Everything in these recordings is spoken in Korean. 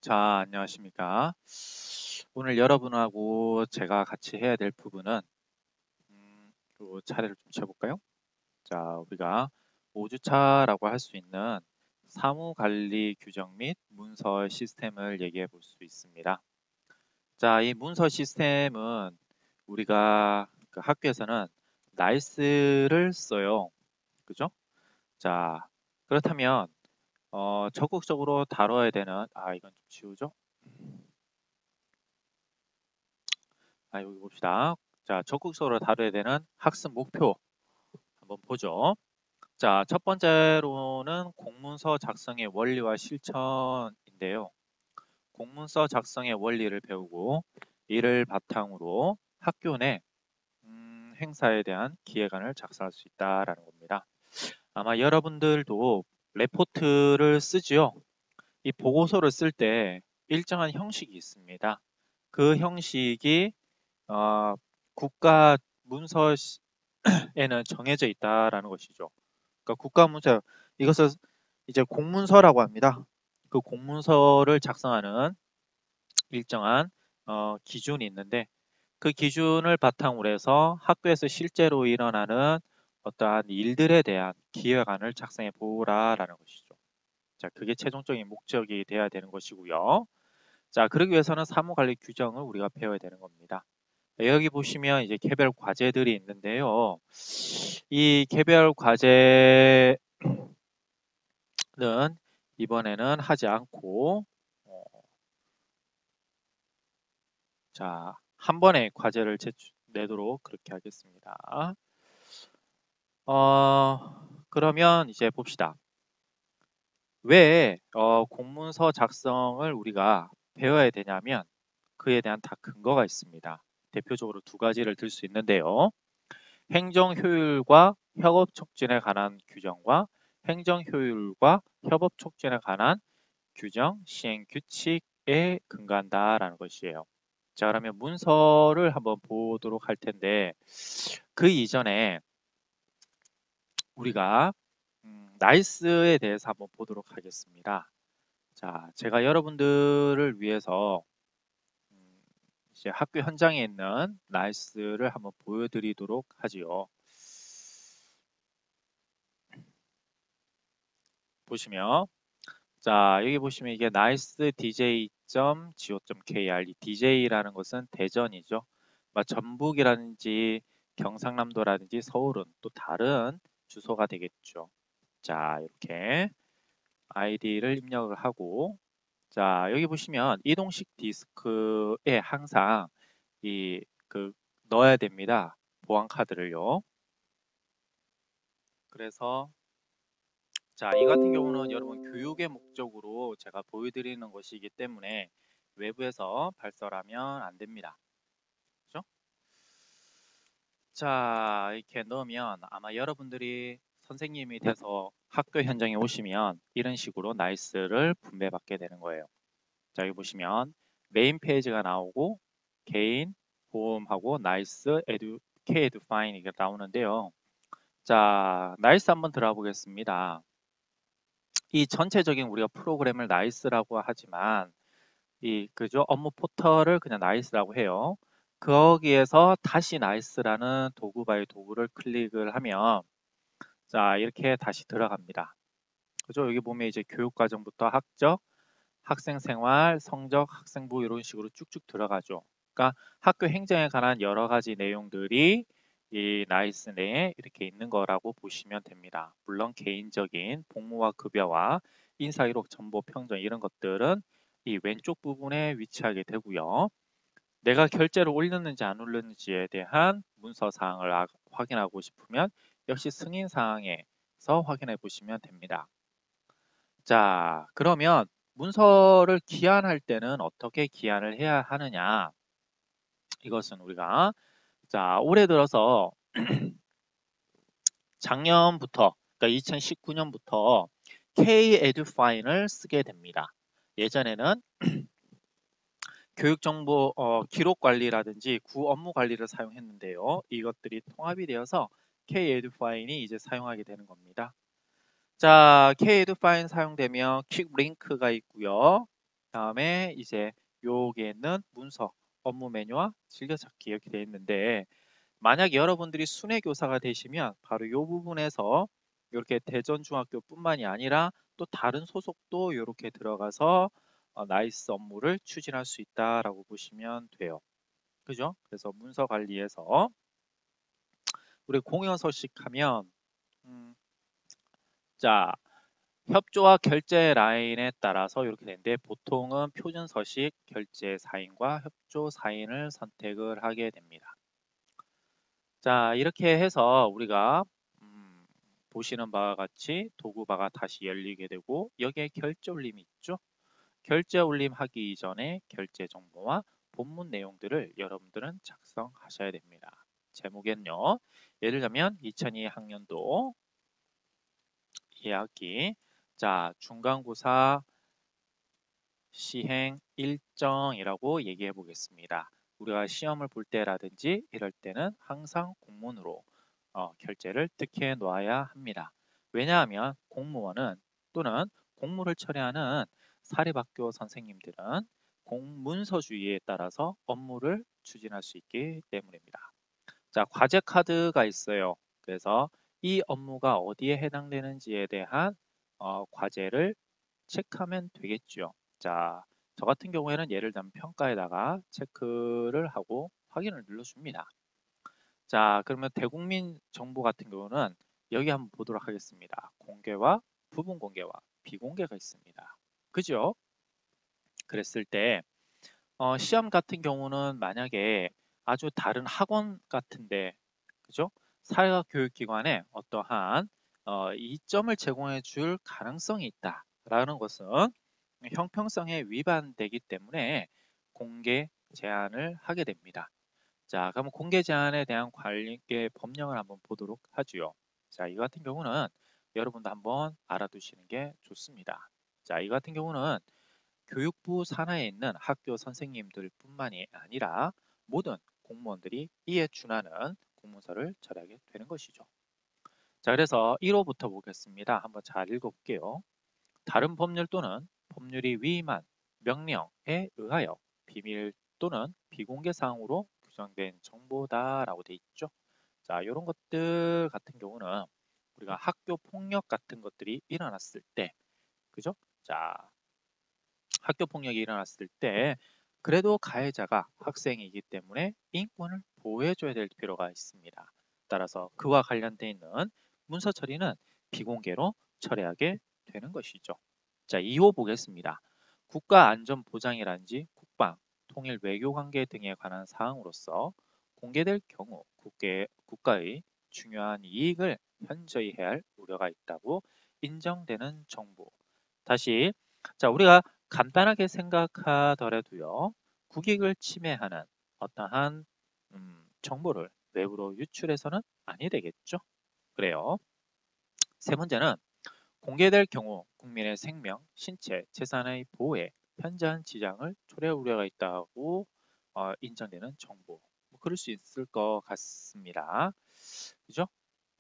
자, 안녕하십니까. 오늘 여러분하고 제가 같이 해야 될 부분은 요 차례를 좀 쳐볼까요? 자, 우리가 5주차라고 할 수 있는 사무관리 규정 및 문서 시스템을 얘기해 볼 수 있습니다. 자, 이 문서 시스템은 우리가 그 학교에서는 나이스를 써요. 그죠? 자, 그렇다면 적극적으로 다뤄야 되는, 이건 좀 지우죠? 여기 봅시다. 자, 적극적으로 다뤄야 되는 학습 목표 한번 보죠. 자, 첫 번째로는 공문서 작성의 원리와 실천인데요. 공문서 작성의 원리를 배우고 이를 바탕으로 학교 내 행사에 대한 기획안을 작성할 수 있다라는 겁니다. 아마 여러분들도 레포트를 쓰지요. 이 보고서를 쓸 때 일정한 형식이 있습니다. 그 형식이 어, 국가 문서에는 정해져 있다라는 것이죠. 그러니까 국가 문서 이것을 이제 공문서라고 합니다. 그 공문서를 작성하는 일정한 기준이 있는데 그 기준을 바탕으로 해서 학교에서 실제로 일어나는 어떠한 일들에 대한 기획안을 작성해 보라라는 것이죠. 자, 그게 최종적인 목적이 돼야 되는 것이고요. 자, 그러기 위해서는 사무관리 규정을 우리가 배워야 되는 겁니다. 여기 보시면 이제 개별 과제들이 있는데요. 이 개별 과제는 이번에는 하지 않고, 자, 한 번에 과제를 내도록 그렇게 하겠습니다. 그러면 이제 봅시다. 왜 공문서 작성을 우리가 배워야 되냐면 그에 대한 다 근거가 있습니다. 대표적으로 두 가지를 들 수 있는데요. 행정 효율과 협업 촉진에 관한 규정과 행정 효율과 협업 촉진에 관한 규정, 시행 규칙에 근거한다라는 것이에요. 자, 그러면 문서를 한번 보도록 할 텐데 그 이전에 우리가 나이스에 대해서 한번 보도록 하겠습니다. 자, 제가 여러분들을 위해서 음, 이제 학교 현장에 있는 나이스를 한번 보여드리도록 하지요. 보시면 자, 여기 보시면 이게 nicedj.go.kr 이 DJ라는 것은 대전이죠. 전북이라든지 경상남도라든지 서울은 또 다른 주소가 되겠죠. 자, 이렇게 아이디를 입력을 하고 자, 여기 보시면 이동식 디스크에 항상 이 그 넣어야 됩니다. 보안 카드를요. 그래서 자, 이 같은 경우는 여러분 교육의 목적으로 제가 보여드리는 것이기 때문에 외부에서 발설하면 안 됩니다. 그죠? 자, 이렇게 넣으면 아마 여러분들이 선생님이 돼서 학교 현장에 오시면 이런 식으로 나이스를 분배받게 되는 거예요. 자, 여기 보시면 메인 페이지가 나오고 개인, 보험하고 나이스, K-에듀 파인 이게 나오는데요. 자, 나이스 한번 들어가 보겠습니다. 이 전체적인 우리가 프로그램을 나이스라고 하지만 그죠? 업무 포털을 그냥 나이스라고 해요. 거기에서 다시 나이스라는 도구 바이 도구를 클릭을 하면 자, 이렇게 다시 들어갑니다. 그죠? 여기 보면 이제 교육과정부터 학적, 학생생활, 성적, 학생부 이런 식으로 쭉쭉 들어가죠. 그러니까 학교 행정에 관한 여러 가지 내용들이 이 나이스 내에 이렇게 있는 거라고 보시면 됩니다. 물론 개인적인 복무와 급여와 인사기록 정보 평정 이런 것들은 이 왼쪽 부분에 위치하게 되고요. 내가 결제를 올렸는지 안 올렸는지에 대한 문서 사항을 확인하고 싶으면 역시 승인 사항에서 확인해 보시면 됩니다. 자, 그러면 문서를 기한할 때는 어떻게 기한을 해야 하느냐? 이것은 우리가 자, 올해 들어서 작년부터 그러니까 2019년부터 K-에듀파인을 쓰게 됩니다. 예전에는 교육정보 기록 관리라든지 구 업무 관리를 사용했는데요. 이것들이 통합이 되어서 K-에듀파인이 이제 사용하게 되는 겁니다. 자, K-에듀파인 사용되면 퀵 링크가 있고요. 다음에 이제 여기에는 문서, 업무 메뉴와 즐겨찾기 이렇게 되어 있는데 만약 여러분들이 순회교사가 되시면 바로 이 부분에서 이렇게 대전중학교뿐만이 아니라 또 다른 소속도 이렇게 들어가서 나이스 업무를 추진할 수 있다라고 보시면 돼요. 그죠? 그래서 문서 관리에서 우리 공여 서식하면 자 협조와 결제 라인에 따라서 이렇게 되는데 보통은 표준 서식 결제 사인과 협조 사인을 선택을 하게 됩니다. 자 이렇게 해서 우리가 보시는 바와 같이 도구바가 다시 열리게 되고 여기에 결제 올림이 있죠. 결제 올림 하기 이전에 결제 정보와 본문 내용들을 여러분들은 작성하셔야 됩니다. 제목엔요. 예를 들면 2002 학년도 2학기 자 중간고사 시행 일정이라고 얘기해 보겠습니다. 우리가 시험을 볼 때라든지 이럴 때는 항상 공문으로 결제를 득해 놓아야 합니다. 왜냐하면 공무원은 또는 공무를 처리하는 사립학교 선생님들은 공문서주의에 따라서 업무를 추진할 수 있기 때문입니다. 자, 과제 카드가 있어요. 그래서 이 업무가 어디에 해당되는지에 대한 과제를 체크하면 되겠죠. 자, 저 같은 경우에는 예를 들면 평가에다가 체크를 하고 확인을 눌러줍니다. 자, 그러면 대국민 정보 같은 경우는 여기 한번 보도록 하겠습니다. 공개와 부분 공개와 비공개가 있습니다. 그죠? 그랬을 때 시험 같은 경우는 만약에 아주 다른 학원 같은데 그죠? 사회교육기관에 어떠한 이점을 제공해 줄 가능성이 있다라는 것은 형평성에 위반되기 때문에 공개 제한을 하게 됩니다. 자, 그럼 공개 제한에 대한 관계 법령을 한번 보도록 하죠. 자, 이 같은 경우는 여러분도 한번 알아두시는 게 좋습니다. 자, 이 같은 경우는 교육부 산하에 있는 학교 선생님들 뿐만이 아니라 모든 공무원들이 이에 준하는 공문서를 처리하게 되는 것이죠. 자, 그래서 1호부터 보겠습니다. 한번 잘 읽어볼게요. 다른 법률 또는 법률이 위임한 명령에 의하여 비밀 또는 비공개 사항으로 규정된 정보다라고 돼 있죠. 자, 이런 것들 같은 경우는 우리가 학교 폭력 같은 것들이 일어났을 때, 그죠? 자, 학교 폭력이 일어났을 때 그래도 가해자가 학생이기 때문에 인권을 보호해줘야 될 필요가 있습니다. 따라서 그와 관련돼 있는 문서 처리는 비공개로 처리하게 되는 것이죠. 자, 2호 보겠습니다. 국가안전보장이라든지 국방, 통일 외교관계 등에 관한 사항으로서 공개될 경우 국가의 중요한 이익을 현저히 해할 우려가 있다고 인정되는 정보. 다시 자 우리가 간단하게 생각하더라도요. 국익을 침해하는 어떠한 정보를 외부로 유출해서는 아니 되겠죠. 그래요. 세 번째는 공개될 경우 국민의 생명, 신체, 재산의 보호에 현저한 지장을 초래할 우려가 있다고 인정되는 정보. 뭐 그럴 수 있을 것 같습니다. 그죠?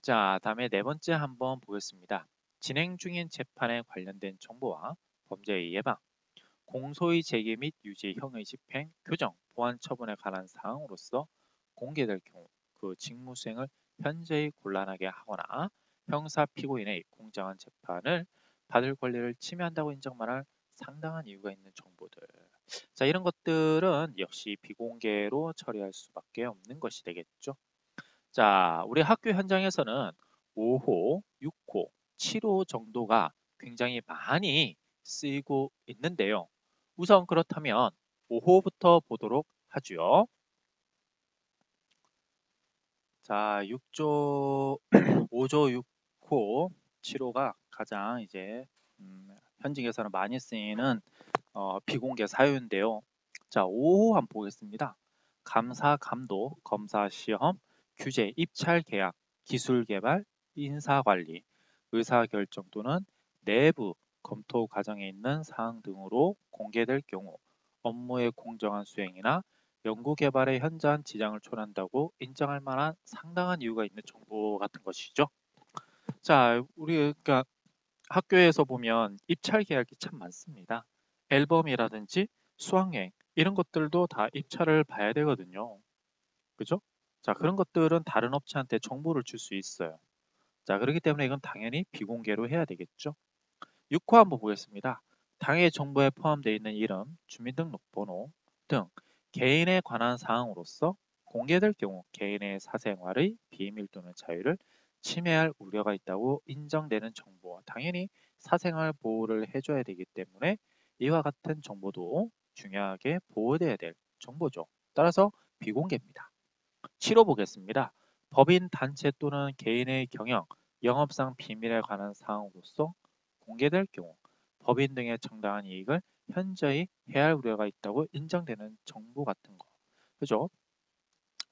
자, 다음에 네 번째 한번 보겠습니다. 진행 중인 재판에 관련된 정보와 범죄의 예방, 공소의 제기 및 유지, 형의 집행, 교정, 보안 처분에 관한 사항으로서 공개될 경우 그 직무 수행을 현저히 곤란하게 하거나 형사 피고인의 공정한 재판을 받을 권리를 침해한다고 인정만 할 상당한 이유가 있는 정보들. 자, 이런 것들은 역시 비공개로 처리할 수밖에 없는 것이 되겠죠. 자, 우리 학교 현장에서는 5호, 6호, 7호 정도가 굉장히 많이 쓰이고 있는데요. 우선 그렇다면 5호부터 보도록 하죠. 자, 6조, 5조 6호, 7호가 가장 이제 현직에서는 많이 쓰이는 비공개 사유인데요. 자, 5호 한번 보겠습니다. 감사, 감독, 검사, 시험, 규제, 입찰, 계약, 기술 개발, 인사 관리, 의사 결정 또는 내부 검토 과정에 있는 사항 등으로 공개될 경우 업무의 공정한 수행이나 연구 개발에 현저한 지장을 초래한다고 인정할 만한 상당한 이유가 있는 정보 같은 것이죠. 자, 우리 그러니까 학교에서 보면 입찰 계약이 참 많습니다. 앨범이라든지 수학여행 이런 것들도 다 입찰을 봐야 되거든요. 그죠? 자, 그런 것들은 다른 업체한테 정보를 줄 수 있어요. 자, 그렇기 때문에 이건 당연히 비공개로 해야 되겠죠. 6호 한번 보겠습니다. 당해 정보에 포함되어 있는 이름, 주민등록번호 등 개인에 관한 사항으로서 공개될 경우 개인의 사생활의 비밀 또는 자유를 침해할 우려가 있다고 인정되는 정보와 당연히 사생활 보호를 해줘야 되기 때문에 이와 같은 정보도 중요하게 보호돼야 될 정보죠. 따라서 비공개입니다. 7호 보겠습니다. 법인, 단체 또는 개인의 경영, 영업상 비밀에 관한 사항으로서 공개될 경우 법인 등의 정당한 이익을 현저히 해할 우려가 있다고 인정되는 정보 같은 거. 그죠?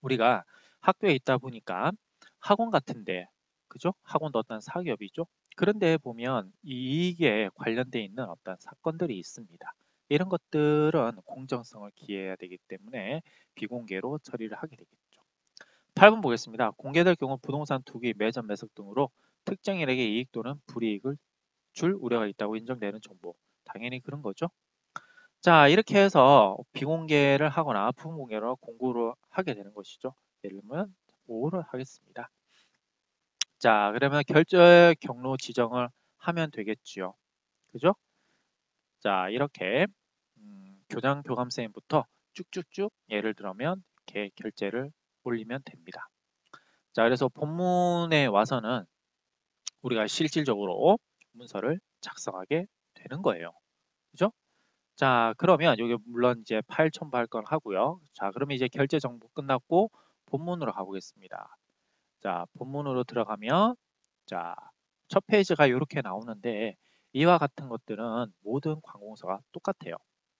우리가 학교에 있다 보니까 학원 같은데, 그죠? 학원도 어떤 사기업이죠. 그런데 보면 이익에 관련돼 있는 어떤 사건들이 있습니다. 이런 것들은 공정성을 기해야 되기 때문에 비공개로 처리를 하게 되겠죠. 8번 보겠습니다. 공개될 경우 부동산 투기, 매점, 매석 등으로 특정인에게 이익 또는 불이익을 줄 우려가 있다고 인정되는 정보. 당연히 그런 거죠. 자, 이렇게 해서 비공개를 하거나 부공개로 공고를 하게 되는 것이죠. 예를 들면 5를 하겠습니다. 자, 그러면 결제 경로 지정을 하면 되겠지요. 그죠? 자, 이렇게 교장 교감쌤부터 쭉쭉쭉 예를 들면 이렇게 결제를 올리면 됩니다. 자, 그래서 본문에 와서는 우리가 실질적으로 문서를 작성하게 되는 거예요. 그죠? 자, 그러면 여기 물론 이제 파일 첨부할 건 하고요. 자, 그러면 이제 결제 정보 끝났고 본문으로 가보겠습니다. 자, 본문으로 들어가면 자, 첫 페이지가 이렇게 나오는데 이와 같은 것들은 모든 관공서가 똑같아요.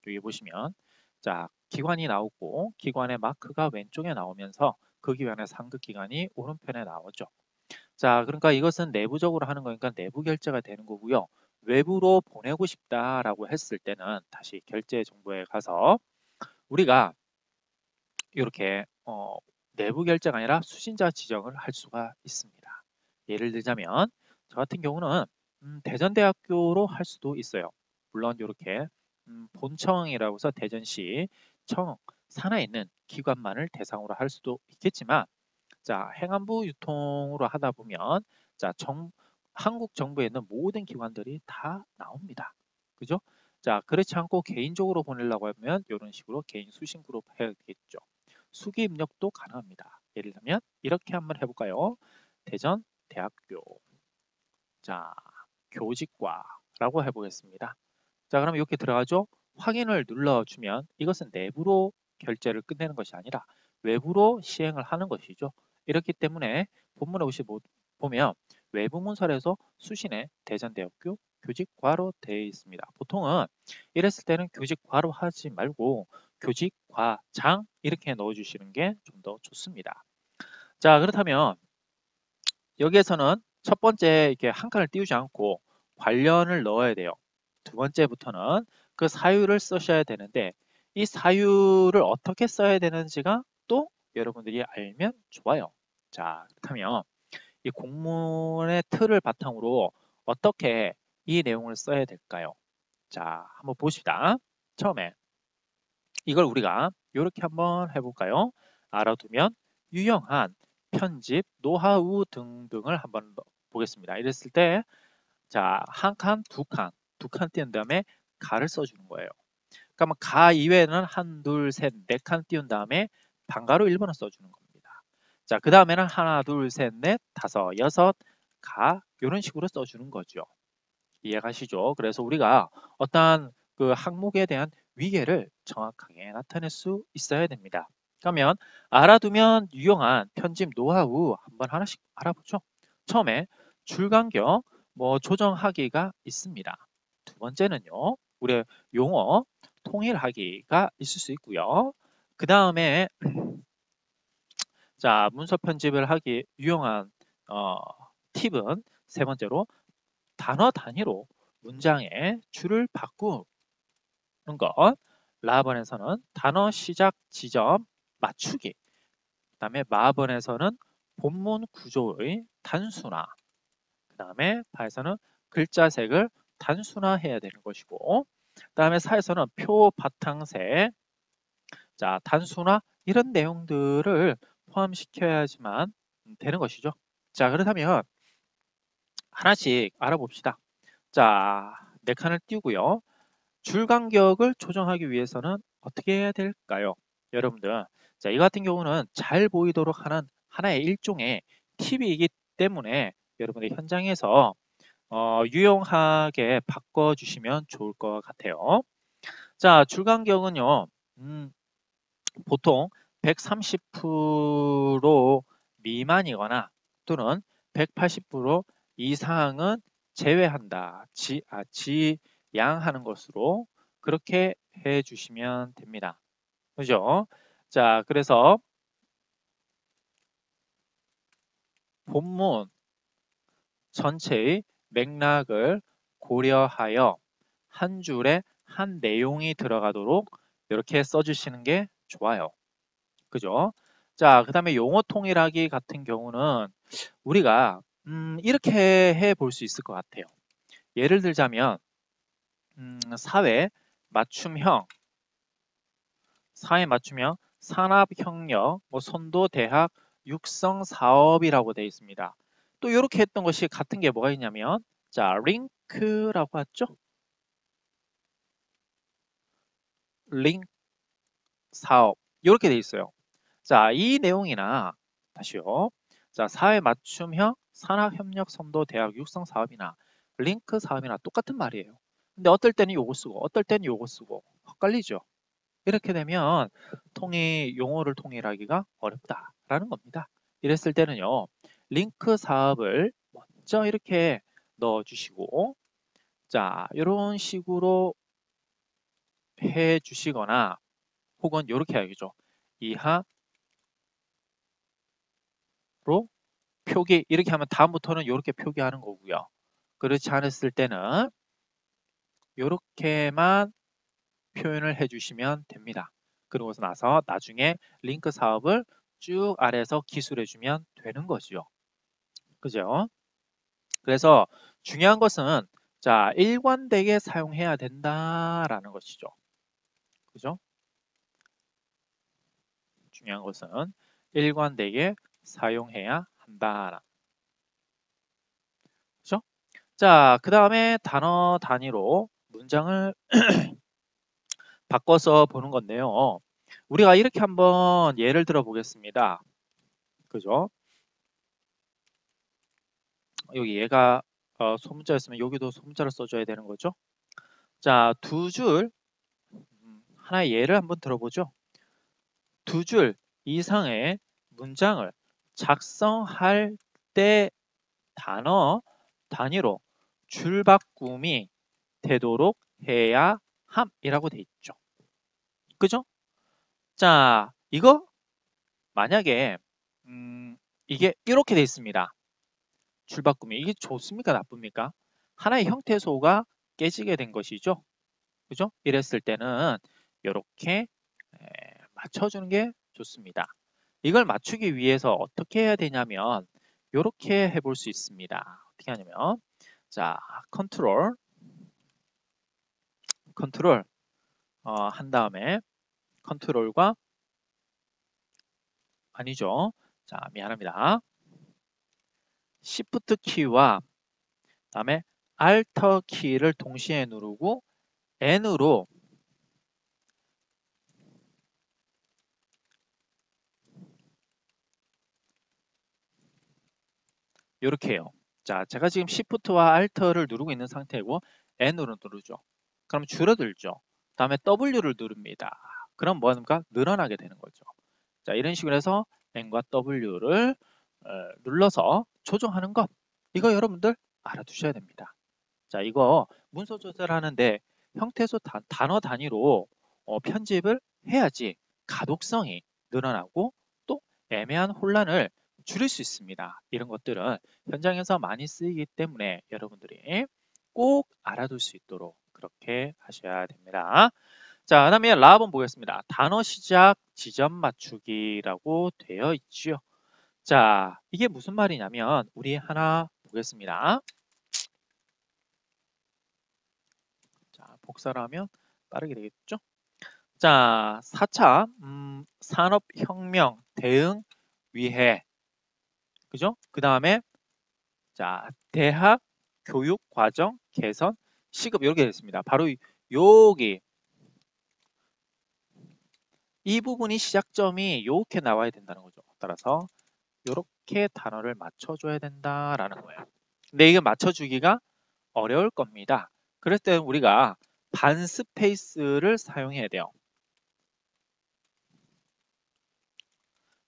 여기 보시면 자, 기관이 나오고 기관의 마크가 왼쪽에 나오면서 그 기관의 상급 기관이 오른편에 나오죠. 자, 그러니까 이것은 내부적으로 하는 거니까 내부 결제가 되는 거고요. 외부로 보내고 싶다라고 했을 때는 다시 결제 정보에 가서 우리가 이렇게 내부 결제가 아니라 수신자 지정을 할 수가 있습니다. 예를 들자면 저 같은 경우는 대전대학교로 할 수도 있어요. 물론 이렇게 본청이라고 해서 대전시 청 산하에 있는 기관만을 대상으로 할 수도 있겠지만 자, 행안부 유통으로 하다 보면 자, 한국 정부에 있는 모든 기관들이 다 나옵니다. 그죠? 자, 그렇지 않고 개인적으로 보내려고 하면 이런 식으로 개인 수신 그룹 해야겠죠. 수기 입력도 가능합니다. 예를 들면 이렇게 한번 해볼까요? 대전 대학교 자, 교직과라고 해보겠습니다. 자, 그럼 이렇게 들어가죠? 확인을 눌러주면 이것은 내부로 결제를 끝내는 것이 아니라 외부로 시행을 하는 것이죠. 이렇기 때문에 본문에 보면 외부 문서에서 수신에 대전대학교 교직과로 되어 있습니다. 보통은 이랬을 때는 교직과로 하지 말고 교직과장 이렇게 넣어주시는 게 좀 더 좋습니다. 자, 그렇다면 여기에서는 첫 번째 이렇게 한 칸을 띄우지 않고 관련을 넣어야 돼요. 두 번째부터는 그 사유를 쓰셔야 되는데 이 사유를 어떻게 써야 되는지가 또 여러분들이 알면 좋아요. 자, 그렇다면 이 공문의 틀을 바탕으로 어떻게 이 내용을 써야 될까요? 자, 한번 보시다. 처음에 이걸 우리가 이렇게 한번 해볼까요? 알아두면 유용한 편집, 노하우 등등을 한번 보겠습니다. 이랬을 때 자, 한 칸, 두 칸 띄운 다음에 가를 써주는 거예요. 그러면 가 이외에는 한, 둘, 셋, 네 칸 띄운 다음에 반가로 1번을 써주는 겁니다. 자, 그 다음에는 하나, 둘, 셋, 넷, 다섯, 여섯, 가 이런 식으로 써주는 거죠. 이해가시죠? 그래서 우리가 어떠한 그 항목에 대한 위계를 정확하게 나타낼 수 있어야 됩니다. 그러면 알아두면 유용한 편집 노하우 한번 하나씩 알아보죠. 처음에 줄 간격 조정하기가 있습니다. 두 번째는요. 우리 용어 통일하기가 있을 수 있고요. 그 다음에 자, 문서 편집을 하기 유용한 팁은 세 번째로 단어 단위로 문장의 줄을 바꾸는 것. 라번에서는 단어 시작 지점 맞추기. 그 다음에 마번에서는 본문 구조의 단순화. 그 다음에 바에서는 글자 색을 단순화해야 되는 것이고 다음에 사에서는 표 바탕색, 자, 단수나 이런 내용들을 포함시켜야지만 되는 것이죠. 자, 그렇다면 하나씩 알아봅시다. 자, 네 칸을 띄우고요. 줄 간격을 조정하기 위해서는 어떻게 해야 될까요? 여러분들, 자, 이 같은 경우는 잘 보이도록 하는 하나의 일종의 팁이기 때문에 여러분들 현장에서 유용하게 바꿔주시면 좋을 것 같아요. 자, 줄 간격은요, 보통 130% 미만이거나 또는 180% 이상은 제외한다. 지양하는 것으로 그렇게 해 주시면 됩니다. 그죠? 자, 그래서 본문 전체의 맥락을 고려하여 한 줄에 한 내용이 들어가도록 이렇게 써주시는 게 좋아요. 그죠? 자, 그 다음에 용어 통일하기 같은 경우는 우리가 이렇게 해 볼 수 있을 것 같아요. 예를 들자면 사회 맞춤형, 산업혁명, 선도 대학 육성 사업이라고 되어 있습니다. 또 이렇게 했던 것이 같은 게 뭐가 있냐면 자, 링크라고 하죠. 링크 사업 이렇게 되어 있어요. 자, 이 내용이나 다시요. 자, 사회 맞춤형 산학협력 선도 대학 육성 사업이나 링크 사업이나 똑같은 말이에요. 근데 어떨 때는 요거 쓰고 어떨 때는 요거 쓰고 헷갈리죠. 이렇게 되면 용어를 통일하기가 어렵다라는 겁니다. 이랬을 때는요. 링크 사업을 먼저 이렇게 넣어주시고 자, 이런 식으로 해 주시거나 혹은 이렇게 해야겠죠. 이하로 표기 이렇게 하면 다음부터는 이렇게 표기하는 거고요. 그렇지 않았을 때는 이렇게만 표현을 해주시면 됩니다. 그러고서 나서 나중에 링크 사업을 쭉 아래에서 기술해주면 되는 거죠. 그죠? 그래서 중요한 것은 자, 일관되게 사용해야 된다라는 것이죠. 그죠? 중요한 것은 일관되게 사용해야 한다. 그죠? 자, 그 다음에 단어 단위로 문장을 바꿔서 보는 건데요. 우리가 이렇게 한번 예를 들어 보겠습니다. 그죠? 여기 얘가 소문자였으면 여기도 소문자를 써줘야 되는 거죠. 자, 두 줄, 하나의 예를 한번 들어보죠. 두 줄 이상의 문장을 작성할 때 단어 단위로 줄 바꿈이 되도록 해야 함이라고 돼 있죠. 그죠? 자, 이거 만약에 이게 이렇게 돼 있습니다. 줄 바꿈이 이게 좋습니까? 나쁩니까? 하나의 형태소가 깨지게 된 것이죠. 그죠? 이랬을 때는 이렇게 맞춰주는 게 좋습니다. 이걸 맞추기 위해서 어떻게 해야 되냐면 이렇게 해볼 수 있습니다. 어떻게 하냐면 자, 컨트롤 한 다음에 컨트롤과 아니죠. 자, 미안합니다. Shift 키와 다음에 Alt 키를 동시에 누르고 N으로 이렇게 해요. 자, 제가 지금 Shift와 Alt를 누르고 있는 상태고 N으로 누르죠. 그럼 줄어들죠. 다음에 W를 누릅니다. 그럼 뭐 합니까? 늘어나게 되는 거죠. 자, 이런 식으로 해서 N과 W를 눌러서 조정하는 것. 이거 여러분들 알아두셔야 됩니다. 자, 이거 문서 조절하는데 형태소 단어 단위로 편집을 해야지 가독성이 늘어나고 또 애매한 혼란을 줄일 수 있습니다. 이런 것들은 현장에서 많이 쓰이기 때문에 여러분들이 꼭 알아둘 수 있도록 그렇게 하셔야 됩니다. 자, 그 다음에 라본 보겠습니다. 단어 시작 지점 맞추기라고 되어 있죠. 자, 이게 무슨 말이냐면 우리 하나 보겠습니다. 자, 복사를 하면 빠르게 되겠죠? 자, 4차 산업혁명 대응 위해 그죠? 그 다음에 자, 대학 교육 과정 개선 시급 이렇게 됐습니다. 바로 여기 이 부분이 시작점이 이렇게 나와야 된다는 거죠. 따라서 이렇게 단어를 맞춰줘야 된다라는 거예요. 근데 이게 맞춰주기가 어려울 겁니다. 그럴 때는 우리가 반스페이스를 사용해야 돼요.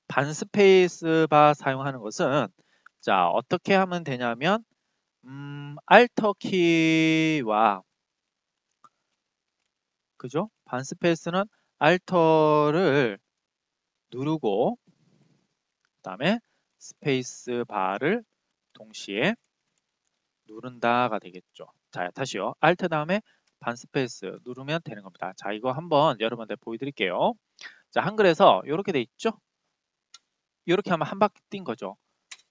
반스페이스 바 사용하는 것은 자 어떻게 하면 되냐면 Alt 키와 그죠? 반스페이스는 Alt를 누르고 그다음에 스페이스 바를 동시에 누른다가 되겠죠. 자, 다시요. Alt 다음에 반스페이스 누르면 되는 겁니다. 자, 이거 한번 여러분들 보여드릴게요. 자, 한글에서 이렇게 돼 있죠? 이렇게 하면 한 바퀴 뛴 거죠.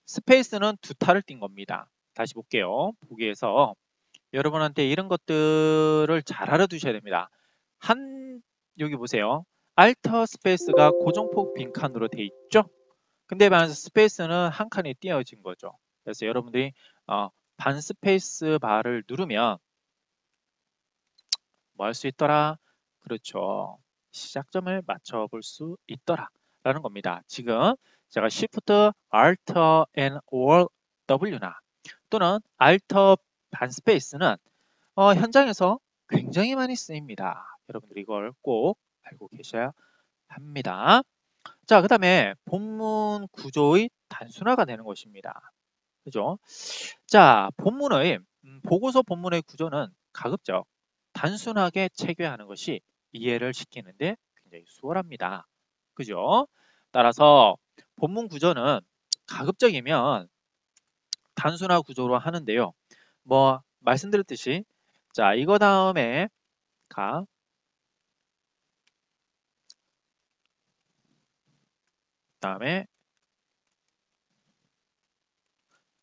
스페이스는 두 타를 뛴 겁니다. 다시 볼게요. 보기에서 여러분한테 이런 것들을 잘 알아두셔야 됩니다. 여기 보세요. Alt 스페이스가 고정폭 빈칸으로 돼 있죠? 근데 반해서 스페이스는 한 칸이 띄어진 거죠. 그래서 여러분들이 반 스페이스 바를 누르면 뭐 할 수 있더라? 그렇죠. 시작점을 맞춰볼 수 있더라. 라는 겁니다. 지금 제가 Shift, Alt, and All W나 또는 Alt 반 스페이스는 현장에서 굉장히 많이 쓰입니다. 여러분들 이걸 꼭 알고 계셔야 합니다. 자, 그 다음에 본문 구조의 단순화가 되는 것입니다. 그죠? 자, 보고서 본문의 구조는 가급적 단순하게 체계하는 것이 이해를 시키는데 굉장히 수월합니다. 그죠? 따라서 본문 구조는 가급적이면 단순화 구조로 하는데요. 뭐 말씀드렸듯이 자, 이거 다음에 그다음에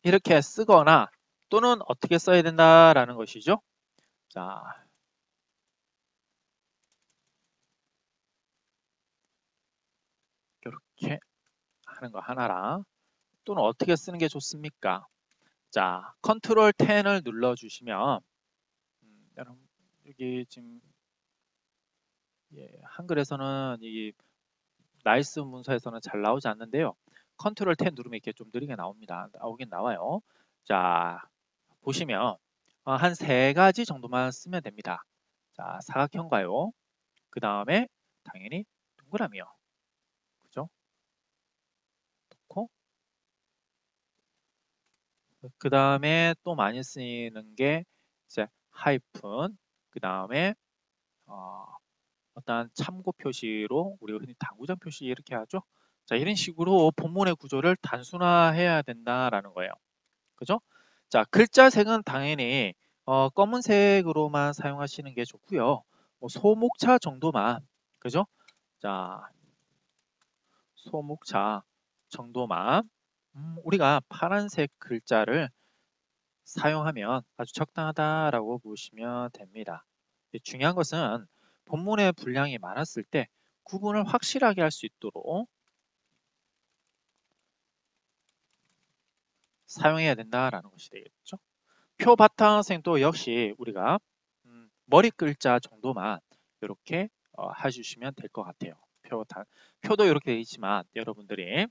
이렇게 쓰거나 또는 어떻게 써야 된다라는 것이죠. 자, 이렇게 하는 거 하나랑 또는 어떻게 쓰는 게 좋습니까? 자, 컨트롤 10을 눌러주시면 여러분 여기 지금 한글에서는 이 나이스 문서에서는 잘 나오지 않는데요. 컨트롤 10 누르면 이렇게 좀 느리게 나옵니다. 나오긴 나와요. 자, 보시면 한 3가지 정도만 쓰면 됩니다. 자, 사각형과요. 그 다음에 당연히 동그라미요. 그죠? 놓고 그 다음에 또 많이 쓰이는 게 이제 하이픈 그 다음에 어떤 참고 표시로 우리가 흔히 당구장 표시 이렇게 하죠. 자, 이런 식으로 본문의 구조를 단순화해야 된다라는 거예요. 그죠? 자, 글자색은 당연히 검은색으로만 사용하시는 게 좋고요. 뭐 소목차 정도만 그죠? 자, 소목차 정도만 우리가 파란색 글자를 사용하면 아주 적당하다라고 보시면 됩니다. 중요한 것은 본문의 분량이 많았을 때 구분을 확실하게 할 수 있도록 사용해야 된다라는 것이 되겠죠. 표 바탕생도 역시 우리가 머리 글자 정도만 이렇게 해주시면 될 것 같아요. 표도 이렇게 되어 있지만 여러분들이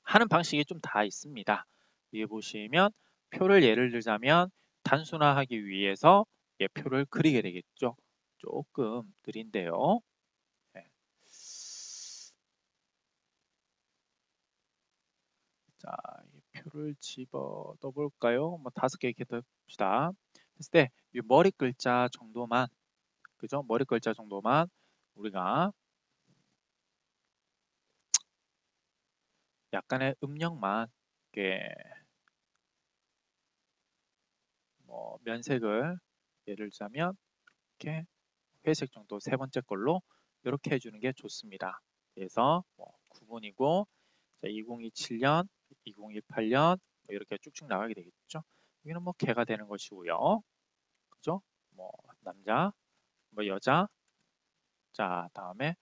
하는 방식이 좀 다 있습니다. 위에 보시면 표를 예를 들자면 단순화하기 위해서 표를 그리게 되겠죠. 조금 느린데요. 네. 자, 이 표를 집어 넣어볼까요? 뭐 5개 이렇게 넣읍시다. 했을 때 이 머리 글자 정도만, 그죠? 머리 글자 정도만 우리가 약간의 음영만 이렇게 뭐 면색을 예를 들자면 이렇게 회색 정도 3번째 걸로 이렇게 해주는 게 좋습니다. 그래서 뭐 9분이고 2027년, 2018년 이렇게 쭉쭉 나가게 되겠죠. 여기는 뭐 개가 되는 것이고요. 그죠? 뭐 남자, 뭐 여자, 자 다음에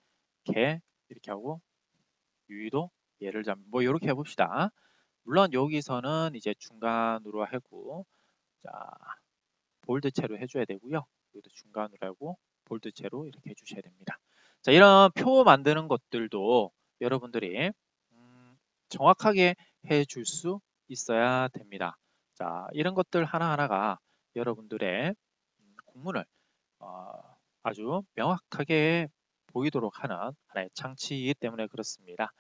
개 이렇게 하고 유의도 예를 들면 뭐 이렇게 해봅시다. 물론 여기서는 이제 중간으로 하고 자 볼드체로 해줘야 되고요. 여기도 중간으로 하고 볼드체로 이렇게 해주셔야 됩니다. 자 이런 표 만드는 것들도 여러분들이 정확하게 해줄 수 있어야 됩니다. 자 이런 것들 하나하나가 여러분들의 공문을 아주 명확하게 보이도록 하는 하나의 장치이기 때문에 그렇습니다.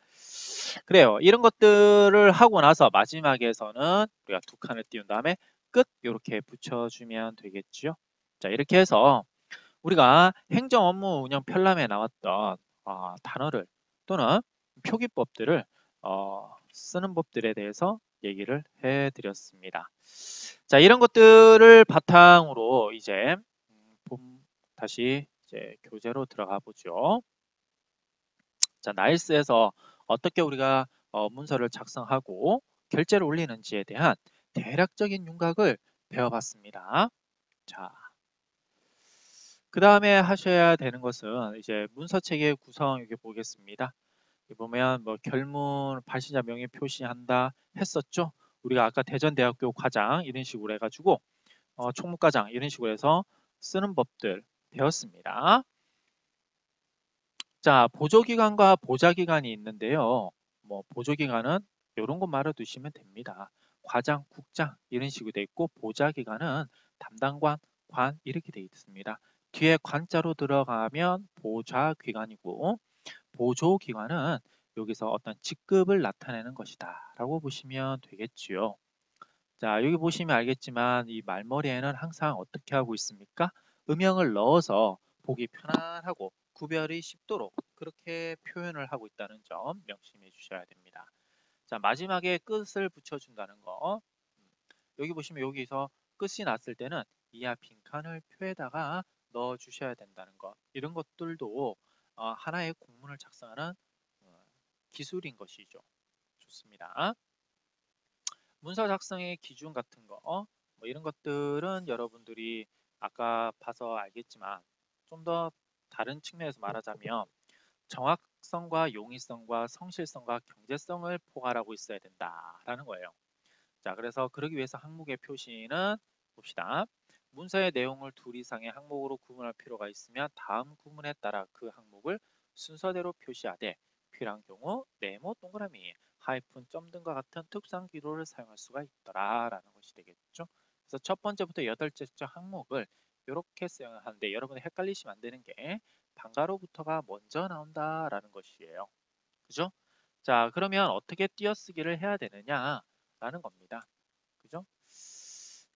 그래요. 이런 것들을 하고 나서 마지막에서는 우리가 두 칸을 띄운 다음에 끝 이렇게 붙여주면 되겠죠. 자 이렇게 해서 우리가 행정 업무 운영 편람에 나왔던 단어를 또는 표기법들을 쓰는 법들에 대해서 얘기를 해드렸습니다. 자 이런 것들을 바탕으로 이제 다시 이제 교재로 들어가 보죠. 자 나일스에서 어떻게 우리가 문서를 작성하고 결제를 올리는지에 대한 대략적인 윤곽을 배워봤습니다. 자, 그 다음에 하셔야 되는 것은 이제 문서 체계 구성 이렇게 보겠습니다. 여기 보면 뭐 결문 발신자 명의 표시한다 했었죠. 우리가 아까 대전대학교 과장 이런 식으로 해가지고 총무과장 이런 식으로 해서 쓰는 법들 배웠습니다. 자, 보조기관과 보좌기관이 있는데요. 뭐 보조기관은 이런 거 말아 두시면 됩니다. 과장, 국장 이런 식으로 돼 있고 보좌기관은 담당관, 관 이렇게 돼 있습니다. 뒤에 관자로 들어가면 보좌기관이고 보조기관은 여기서 어떤 직급을 나타내는 것이다 라고 보시면 되겠지요. 자 여기 보시면 알겠지만 이 말머리에는 항상 어떻게 하고 있습니까? 음영을 넣어서 보기 편안하고 구별이 쉽도록 그렇게 표현을 하고 있다는 점 명심해 주셔야 됩니다. 자 마지막에 끝을 붙여준다는 거 여기 보시면 여기서 끝이 났을 때는 이하 빈칸을 표에다가 넣어 주셔야 된다는 것 이런 것들도 하나의 공문을 작성하는 기술인 것이죠. 좋습니다. 문서 작성의 기준 같은 거, 뭐 이런 것들은 여러분들이 아까 봐서 알겠지만 좀 더 다른 측면에서 말하자면 정확성과 용이성과 성실성과 경제성을 포괄하고 있어야 된다라는 거예요. 자, 그래서 그러기 위해서 항목의 표시는 봅시다. 문서의 내용을 둘 이상의 항목으로 구분할 필요가 있으면 다음 구문에 따라 그 항목을 순서대로 표시하되 필요한 경우 네모, 동그라미, 하이픈, 점 등과 같은 특수한 기호를 사용할 수가 있더라라는 것이 되겠죠. 그래서 첫 번째부터 여덟째 항목을 이렇게 사용하는데 여러분이 헷갈리시면 안 되는 게 방가로부터가 먼저 나온다라는 것이에요. 그죠? 자, 그러면 어떻게 띄어쓰기를 해야 되느냐라는 겁니다. 그죠?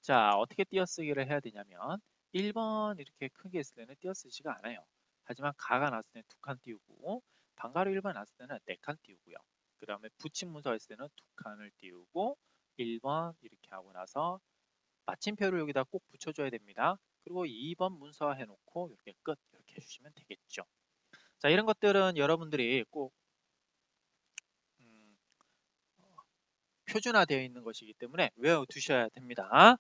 자, 어떻게 띄어쓰기를 해야 되냐면 1번 이렇게 크게 했을 때는 띄어쓰지가 않아요. 하지만 가가 났을 때는 두 칸 띄우고 방가로 1번 났을 때는 네 칸 띄우고요. 그 다음에 붙임 문서 했을 때는 두 칸을 띄우고 1번 이렇게 하고 나서 마침표를 여기다 꼭 붙여줘야 됩니다. 그리고 2번 문서 해놓고 이렇게 끝 이렇게 해주시면 되겠죠. 자, 이런 것들은 여러분들이 꼭 표준화되어 있는 것이기 때문에 외워두셔야 됩니다.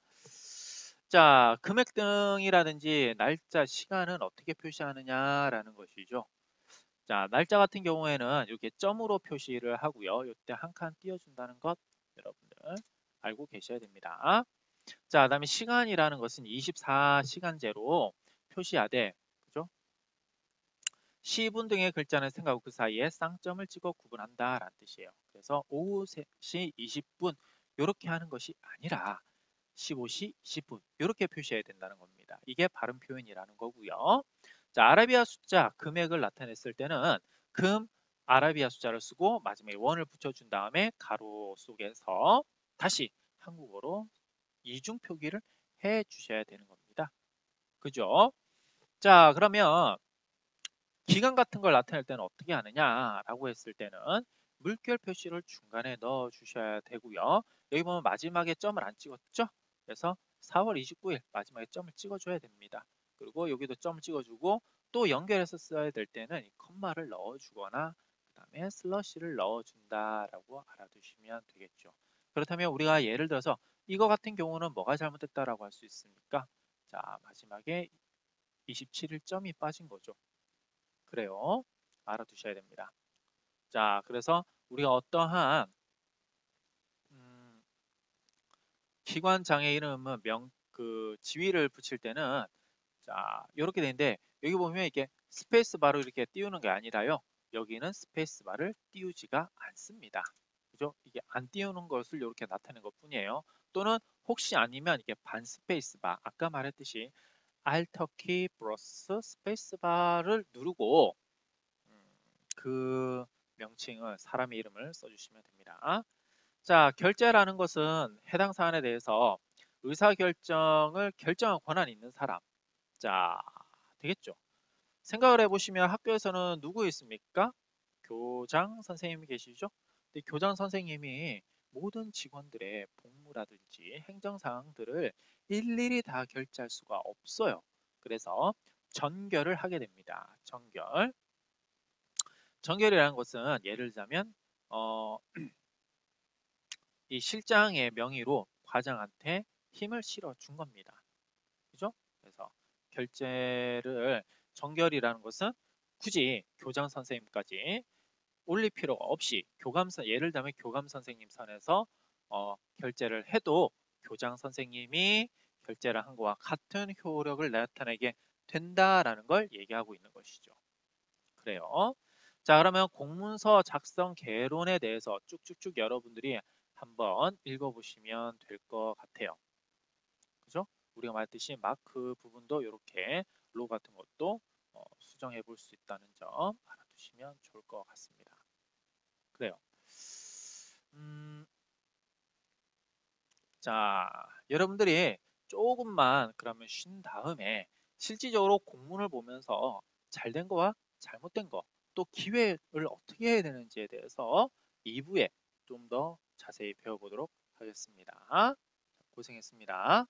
자, 금액 등이라든지 날짜, 시간은 어떻게 표시하느냐라는 것이죠. 자, 날짜 같은 경우에는 이렇게 점으로 표시를 하고요. 이때 한 칸 띄워준다는 것 여러분들 알고 계셔야 됩니다. 자, 그다음에 시간이라는 것은 24시간제로 표시하되, 그죠? 시분 등의 글자는 생각하고 그 사이에 쌍점을 찍어 구분한다라는 뜻이에요. 그래서 오후 3시 20분 이렇게 하는 것이 아니라 15시 20분 이렇게 표시해야 된다는 겁니다. 이게 발음 표현이라는 거고요. 자, 아라비아 숫자 금액을 나타냈을 때는 금 아라비아 숫자를 쓰고 마지막에 원을 붙여준 다음에 가로 속에서 다시 한국어로 이중 표기를 해 주셔야 되는 겁니다. 그죠? 자, 그러면 기간 같은 걸 나타낼 때는 어떻게 하느냐라고 했을 때는 물결 표시를 중간에 넣어 주셔야 되고요. 여기 보면 마지막에 점을 안 찍었죠? 그래서 4월 29일 마지막에 점을 찍어줘야 됩니다. 그리고 여기도 점을 찍어주고 또 연결해서 써야 될 때는 이 컴마를 넣어주거나 그 다음에 슬러시를 넣어준다라고 알아두시면 되겠죠. 그렇다면 우리가 예를 들어서 이거 같은 경우는 뭐가 잘못됐다라고 할 수 있습니까? 자, 마지막에 27점이 빠진 거죠. 그래요. 알아두셔야 됩니다. 자, 그래서 우리가 어떠한 기관 장애 이름은 지위를 붙일 때는 자, 이렇게 되는데 여기 보면 이게 스페이스 바로 이렇게 띄우는 게 아니라요. 여기는 스페이스 바를 띄우지가 않습니다. 그죠? 이게 안 띄우는 것을 이렇게 나타내는 것 뿐이에요. 또는 혹시 아니면 이게 반 스페이스 바, 아까 말했듯이 Alt 키 플러스 스페이스 바를 누르고 그 명칭을 사람의 이름을 써주시면 됩니다. 자, 결제라는 것은 해당 사안에 대해서 의사결정을 결정할 권한이 있는 사람. 자, 되겠죠. 생각을 해보시면 학교에서는 누구 있습니까? 교장 선생님이 계시죠? 근데 교장 선생님이 모든 직원들의 복무라든지 행정사항들을 일일이 다 결제할 수가 없어요. 그래서 전결을 하게 됩니다. 전결. 전결이라는 것은 예를 들자면 이 실장의 명의로 과장한테 힘을 실어 준 겁니다. 그죠? 그래서 결제를 정결이라는 것은 굳이 교장 선생님까지 올릴 필요가 없이 예를 들면 교감 선생님 선에서 결제를 해도 교장 선생님이 결제를 한 것과 같은 효력을 나타내게 된다라는 걸 얘기하고 있는 것이죠. 그래요. 자, 그러면 공문서 작성 개론에 대해서 쭉쭉쭉 여러분들이 한번 읽어보시면 될 것 같아요. 그죠? 우리가 말했듯이 마크 부분도 이렇게 로 같은 것도 수정해 볼 수 있다는 점 알아두시면 좋을 것 같습니다. 그래요. 자, 여러분들이 조금만 그러면 쉰 다음에 실질적으로 공문을 보면서 잘된 거와 잘못된 거, 또 기획을 어떻게 해야 되는지에 대해서 2부에 좀 더 자세히 배워보도록 하겠습니다. 고생했습니다.